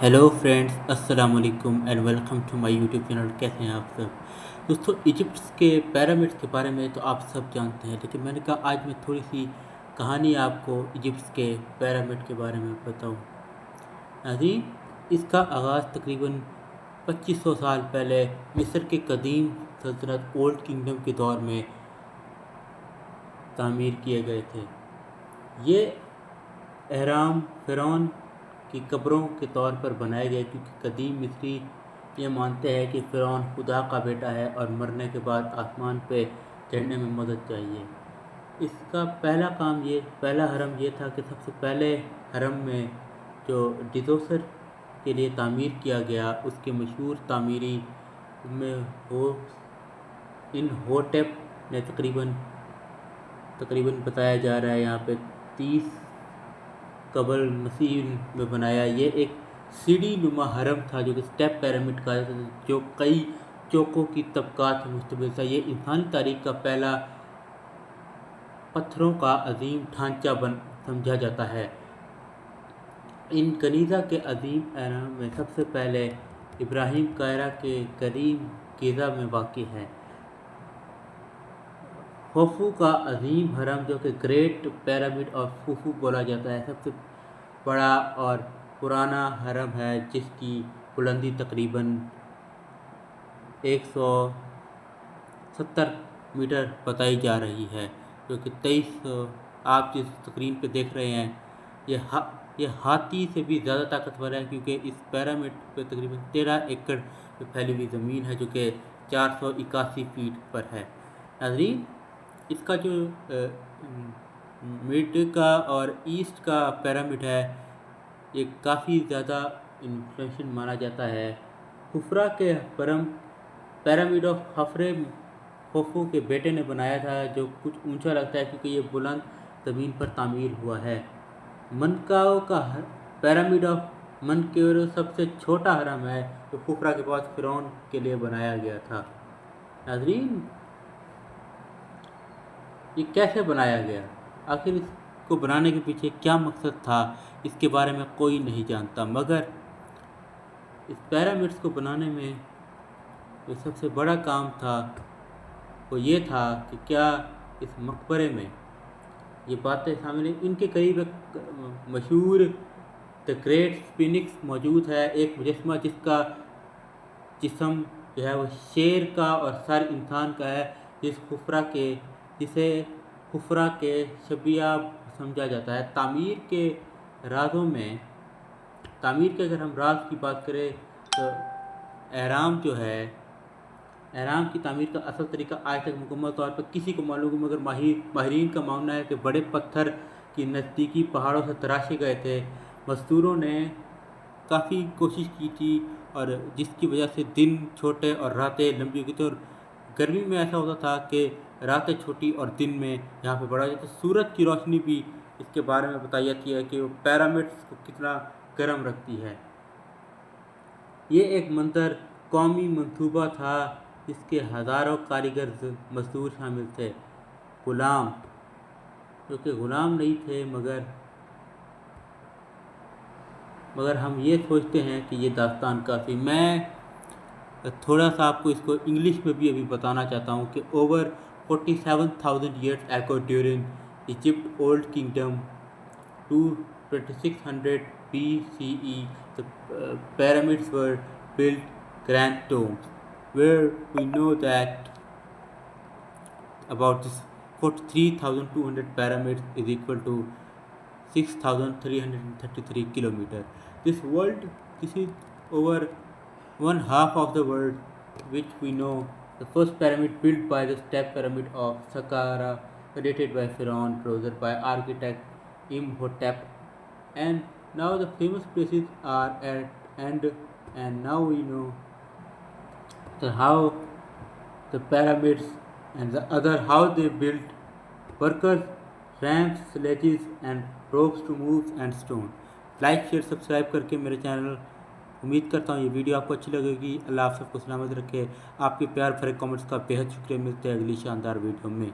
Hello friends, अस्सलाम वालेकुम and welcome to my YouTube channel. कैसे हैं आप सब दोस्तों? इजिप्ट के पिरामिड्स के बारे में तो आप सब जानते हैं, लेकिन मैंने कहा आज मैं थोड़ी सी कहानी आपको इजिप्ट के पिरामिड के बारे में बताऊं। नाज़रीन, इसका आगाज़ तकरीबन 2500 साल पहले मिस्र के कदीम सल्तनत ओल्ड किंगडम के दौर में तामीर किए गए थे। ये एहराम फ़िरौन की कब्रों के तौर पर बनाए गए, क्योंकि कदीम मिस्री ये मानते हैं कि फ़िरौन खुदा का बेटा है और मरने के बाद आसमान पे चढ़ने में मदद चाहिए। इसका पहला हरम ये था कि सबसे पहले हरम में जो डिज़ोसर के लिए तामीर किया गया, उसके मशहूर तामीरी में इनहोटेप ने तकरीबन बताया जा रहा है यहाँ पे 30 कबल मसीह में बनाया। ये एक सीढ़ी नुमा हरम था जो कि स्टेप पिरामिड का जो कई चौकों की तबकात से मुश्तमिल था। ये इंसानी तारीख का पहला पत्थरों का अजीम ढांचा समझा जाता है। इन कनीज़ा के अजीम एहराम में सबसे पहले इब्राहिम कायरा के करीब गिज़ा में वाक़ है। खुफू का अजीम हरम जो कि ग्रेट पिरामिड ऑफ खुफू बोला जाता है, सबसे बड़ा और पुराना हरम है, जिसकी बुलंदी तकरीबन 170 मीटर बताई जा रही है, जो कि 2300 आप जिस स्क्रीन पे देख रहे हैं ये हाथी से भी ज़्यादा ताकतवर है, क्योंकि इस पिरामिड पे तकरीबन 13 एकड़ में फैली हुई ज़मीन है जो कि 481 फीट पर है। नाज़रीन, इसका जो मिड का और ईस्ट का पिरामिड है, ये काफ़ी ज़्यादा इन्फ्लुएंशियल माना जाता है। खुफरा के पिरामिड ऑफ खुफू के बेटे ने बनाया था, जो कुछ ऊंचा लगता है क्योंकि ये बुलंद ज़मीन पर तामीर हुआ है। मनकाओ का पिरामिड ऑफ मनकेरो सबसे छोटा हरम है, जो खुफरा के पास फ़िरौन के लिए बनाया गया था। नाज़रीन, ये कैसे बनाया गया? आखिर इसको बनाने के पीछे क्या मकसद था, इसके बारे में कोई नहीं जानता। मगर इस पिरामिड्स को बनाने में जो सबसे बड़ा काम था वो ये था कि क्या इस मकबरे में ये बातें शामिल हैं। इनके करीब एक मशहूर द ग्रेट स्फिंक्स मौजूद है, एक मुजस्समा जिसका जिस्म जो है वो शेर का और सर इंसान का है, जिसे खुफरा के शबिया समझा जाता है। तामीर के अगर हम राज की बात करें तो एहराम की तामीर का असल तरीका आज तक मुकम्मल तौर पर किसी को मालूम है, मगर माहिरीन का मानना है कि बड़े पत्थर की नज़दीकी पहाड़ों से तराशे गए थे। मज़दूरों ने काफ़ी कोशिश की थी, और जिसकी वजह से दिन छोटे और रातें लंबी होती थी, और गर्मी में ऐसा होता था कि रातें छोटी और दिन में यहाँ पे बड़ा जाता। सूरज की रोशनी भी इसके बारे में बताई जाती है कि वो पिरामिड्स को कितना गर्म रखती है। ये एक मंतर कौमी मंसूबा था, जिसके हज़ारों कारीगर मजदूर शामिल थे। गुलाम जो कि गुलाम नहीं थे, मगर हम ये सोचते हैं कि ये दास्तान काफ़ी। मैं थोड़ा सा आपको इसको इंग्लिश में भी अभी बताना चाहता हूँ कि over 47,000 years ago during Egypt Old Kingdom to 2600 BCE, the pyramids were built grand tombs, where we know that about this 43,200 pyramids is equal to 6,333 kilometers. This is over one half of the world which we know. The first pyramid built by the step pyramid of Saqqara, dated by Pharaoh Crozer by architect Imhotep, and now the famous places are at and now we know how the pyramids and the other how they built workers, ramps, sledges and ropes to move and stone. Like share subscribe करके मेरे channel, उम्मीद करता हूँ ये video आपको अच्छी लगेगी। अल्लाह आप सबको सलामत रखे। आपके प्यार भरे कमेंट्स का बेहद शुक्रिया। मिलते हैं अगली शानदार वीडियो में।